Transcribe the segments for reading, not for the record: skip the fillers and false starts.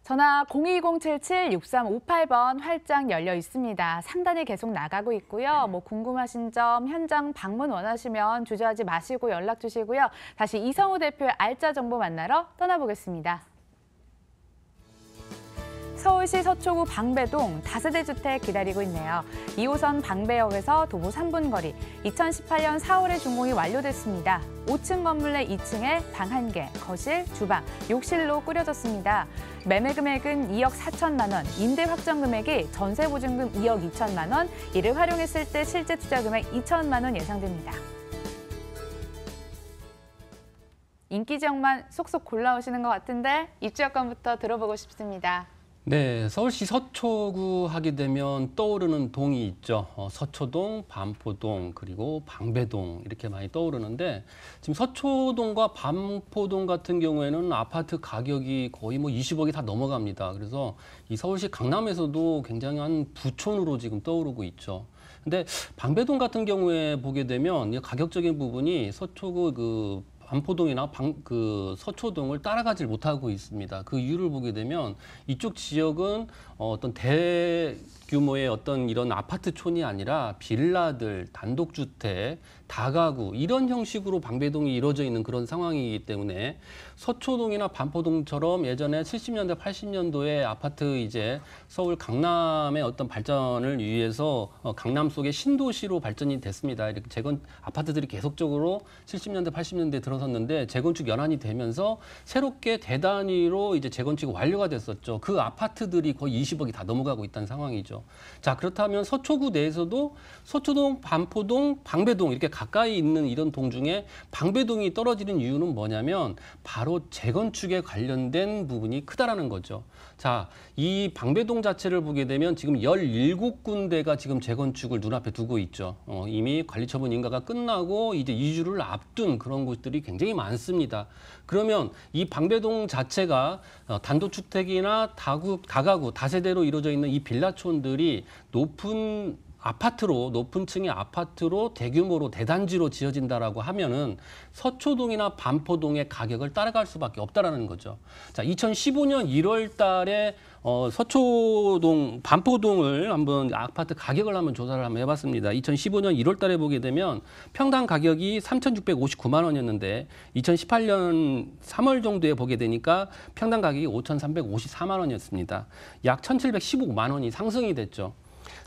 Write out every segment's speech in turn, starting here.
전화 02077-6358번 활짝 열려 있습니다. 상단에 계속 나가고 있고요. 궁금하신 점, 현장 방문 원하시면 주저하지 마시고 연락 주시고요. 다시 이성우 대표의 알짜 정보 만나러 떠나보겠습니다. 서울시 서초구 방배동 다세대 주택 기다리고 있네요. 2호선 방배역에서 도보 3분 거리, 2018년 4월에 준공이 완료됐습니다. 5층 건물 내 2층에 방 1개, 거실, 주방, 욕실로 꾸려졌습니다. 매매 금액은 2억 4천만 원, 임대 확정 금액이 전세 보증금 2억 2천만 원, 이를 활용했을 때 실제 투자 금액 2천만 원 예상됩니다. 인기 지역만 속속 골라오시는 것 같은데 입주 여건부터 들어보고 싶습니다. 네, 서울시 서초구 하게 되면 떠오르는 동이 있죠. 서초동, 반포동, 그리고 방배동 이렇게 많이 떠오르는데 지금 서초동과 반포동 같은 경우에는 아파트 가격이 거의 20억이 다 넘어갑니다. 그래서 이 서울시 강남에서도 굉장한 부촌으로 지금 떠오르고 있죠. 근데 방배동 같은 경우에 보게 되면 가격적인 부분이 서초구 반포동이나 서초동을 따라가질 못하고 있습니다. 그 이유를 보게 되면 이쪽 지역은 어떤 대규모의 어떤 이런 아파트촌이 아니라 빌라들, 단독주택, 다가구 이런 형식으로 방배동이 이루어져 있는 그런 상황이기 때문에 서초동이나 반포동처럼 예전에 70년대, 80년도에 아파트 이제 서울 강남의 어떤 발전을 위해서 강남 속의 신도시로 발전이 됐습니다. 이렇게 아파트들이 계속적으로 70년대, 80년대에 들어섰는데 재건축 연한이 되면서 새롭게 대단위로 이제 재건축이 완료가 됐었죠. 그 아파트들이 거의 20억이 다 넘어가고 있다는 상황이죠. 자, 그렇다면 서초구 내에서도 서초동, 반포동, 방배동 이렇게 가까이 있는 이런 동 중에 방배동이 떨어지는 이유는 뭐냐면 바로 재건축에 관련된 부분이 크다라는 거죠. 자, 이 방배동 자체를 보게 되면 지금 17군데가 지금 재건축을 눈앞에 두고 있죠. 이미 관리처분 인가가 끝나고 이제 이주를 앞둔 그런 곳들이 굉장히 많습니다. 그러면 이 방배동 자체가 단독주택이나 다가구, 다세대로 이루어져 있는 이 빌라촌들이 높은 층의 아파트로 대규모로 대단지로 지어진다라고 하면은 서초동이나 반포동의 가격을 따라갈 수밖에 없다라는 거죠. 자, 2015년 1월 달에 서초동, 반포동을 한번 아파트 가격을 한번 조사를 한번 해봤습니다. 2015년 1월 달에 보게 되면 평당 가격이 3,659만 원이었는데 2018년 3월 정도에 보게 되니까 평당 가격이 5,354만 원이었습니다. 약 1,715만 원이 상승이 됐죠.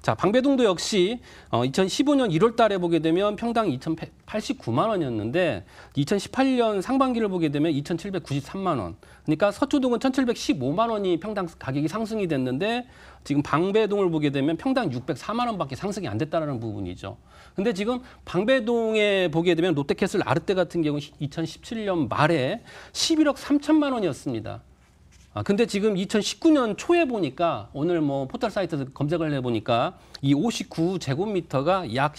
자, 방배동도 역시 2015년 1월 달에 보게 되면 평당 2,089만 원이었는데 2018년 상반기를 보게 되면 2,793만 원. 그러니까 서초동은 1,715만 원이 평당 가격이 상승이 됐는데 지금 방배동을 보게 되면 평당 604만 원밖에 상승이 안 됐다는 부분이죠. 근데 지금 방배동에 보게 되면 롯데캐슬 아르떼 같은 경우 2017년 말에 11억 3천만 원이었습니다. 근데 지금 2019년 초에 보니까 오늘 포털 사이트에서 검색을 해보니까 이 59제곱미터가 약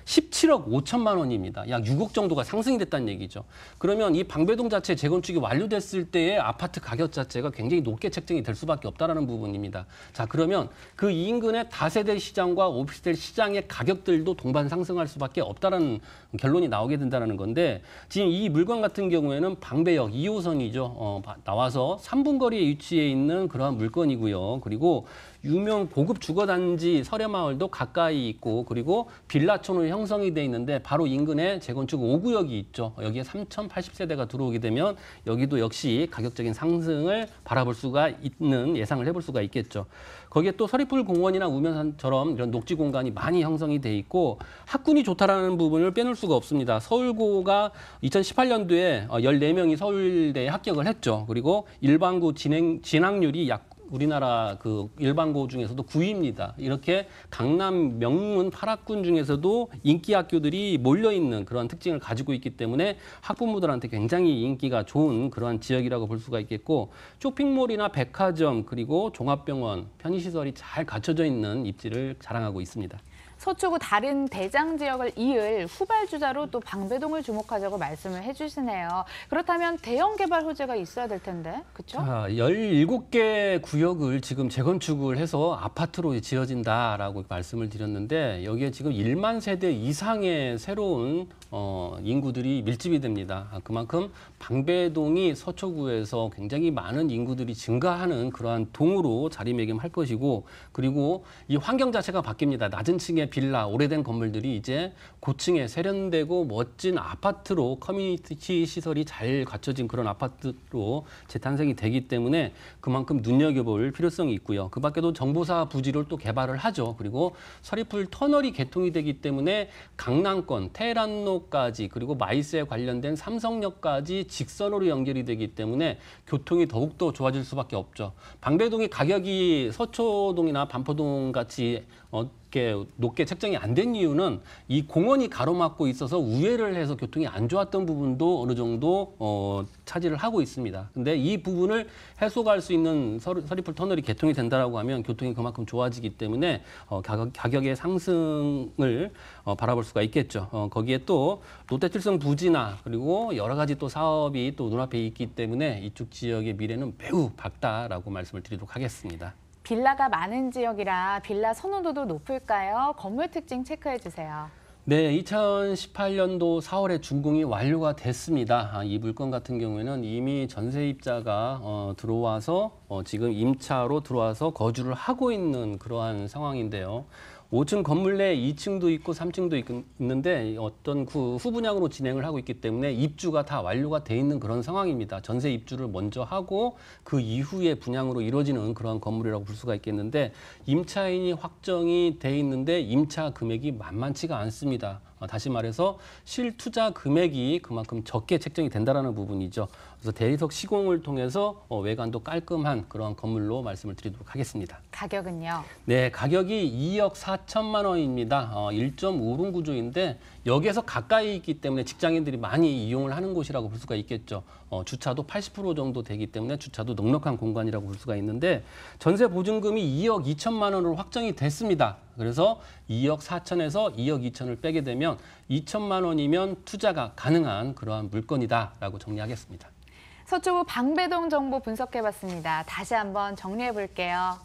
17억 5천만 원입니다. 약 6억 정도가 상승이 됐다는 얘기죠. 그러면 이 방배동 자체 재건축이 완료됐을 때의 아파트 가격 자체가 굉장히 높게 책정이 될 수밖에 없다는 부분입니다. 자, 그러면 그 인근의 다세대 시장과 오피스텔 시장의 가격들도 동반 상승할 수밖에 없다는 결론이 나오게 된다는 건데 지금 이 물건 같은 경우에는 방배역 2호선이죠. 나와서 3분 거리에 위치해 있는 그러한 물건이고요. 그리고 유명 고급 주거단지 설해마을도 가까이 있고 그리고 빌라촌으로 형성이 돼 있는데 바로 인근에 재건축 5구역이 있죠. 여기에 3,080세대가 들어오게 되면 여기도 역시 가격적인 상승을 바라볼 수가 있는 예상을 해볼 수가 있겠죠. 거기에 또 서리풀 공원이나 우면산처럼 이런 녹지 공간이 많이 형성이 돼 있고 학군이 좋다라는 부분을 빼놓을 수가 없습니다. 서울고가 2018년도에 14명이 서울대에 합격을 했죠. 그리고 일반고 진학률이 약 우리나라 일반고 중에서도 9위입니다. 이렇게 강남 명문 8학군 중에서도 인기 학교들이 몰려있는 그런 특징을 가지고 있기 때문에 학부모들한테 굉장히 인기가 좋은 그러한 지역이라고 볼 수가 있겠고 쇼핑몰이나 백화점 그리고 종합병원, 편의시설이 잘 갖춰져 있는 입지를 자랑하고 있습니다. 서초구 다른 대장 지역을 이을 후발주자로 또 방배동을 주목하자고 말씀을 해주시네요. 그렇다면 대형 개발 호재가 있어야 될 텐데, 그렇죠? 자, 17개 구역을 지금 재건축을 해서 아파트로 지어진다라고 말씀을 드렸는데 여기에 지금 1만 세대 이상의 새로운 인구들이 밀집이 됩니다. 그만큼 방배동이 서초구에서 굉장히 많은 인구들이 증가하는 그러한 동으로 자리매김할 것이고, 그리고 이 환경 자체가 바뀝니다. 낮은 층의 빌라, 오래된 건물들이 이제 고층에 세련되고 멋진 아파트로 커뮤니티 시설이 잘 갖춰진 그런 아파트로 재탄생이 되기 때문에 그만큼 눈여겨볼 필요성이 있고요. 그 밖에도 정보사 부지를 또 개발을 하죠. 그리고 서리풀 터널이 개통이 되기 때문에 강남권, 테헤란로까지 그리고 마이스에 관련된 삼성역까지 직선으로 연결이 되기 때문에 교통이 더욱더 좋아질 수밖에 없죠. 방배동의 가격이 서초동이나 반포동 같이 이렇게 높게 책정이 안 된 이유는 이 공원이 가로막고 있어서 우회를 해서 교통이 안 좋았던 부분도 어느 정도 차지를 하고 있습니다. 근데 이 부분을 해소할 수 있는 서리풀 터널이 개통이 된다라고 하면 교통이 그만큼 좋아지기 때문에 가격의 상승을 바라볼 수가 있겠죠. 거기에 또 롯데칠성 부지나 그리고 여러 가지 또 사업이 또 눈앞에 있기 때문에 이쪽 지역의 미래는 매우 밝다라고 말씀을 드리도록 하겠습니다. 빌라가 많은 지역이라 빌라 선호도도 높을까요? 건물 특징 체크해 주세요. 네, 2018년도 4월에 준공이 완료가 됐습니다. 이 물건 같은 경우에는 이미 전세입자가 들어와서 지금 임차로 들어와서 거주를 하고 있는 그러한 상황인데요. 5층 건물 내에 2층도 있고 3층도 있는데 어떤 그 후분양으로 진행을 하고 있기 때문에 입주가 다 완료가 돼 있는 그런 상황입니다. 전세 입주를 먼저 하고 그 이후에 분양으로 이루어지는 그런 건물이라고 볼 수가 있겠는데 임차인이 확정이 돼 있는데 임차 금액이 만만치가 않습니다. 다시 말해서 실투자 금액이 그만큼 적게 책정이 된다는 부분이죠. 그래서 대리석 시공을 통해서 외관도 깔끔한 그런 건물로 말씀을 드리도록 하겠습니다. 가격은요? 네, 가격이 2억 4천만 원입니다. 1.5룸 구조인데 여기에서 가까이 있기 때문에 직장인들이 많이 이용을 하는 곳이라고 볼 수가 있겠죠. 주차도 80% 정도 되기 때문에 주차도 넉넉한 공간이라고 볼 수가 있는데 전세 보증금이 2억 2천만 원으로 확정이 됐습니다. 그래서 2억 4천에서 2억 2천을 빼게 되면 2천만 원이면 투자가 가능한 그러한 물건이다라고 정리하겠습니다. 서초구 방배동 정보 분석해봤습니다. 다시 한번 정리해 볼게요.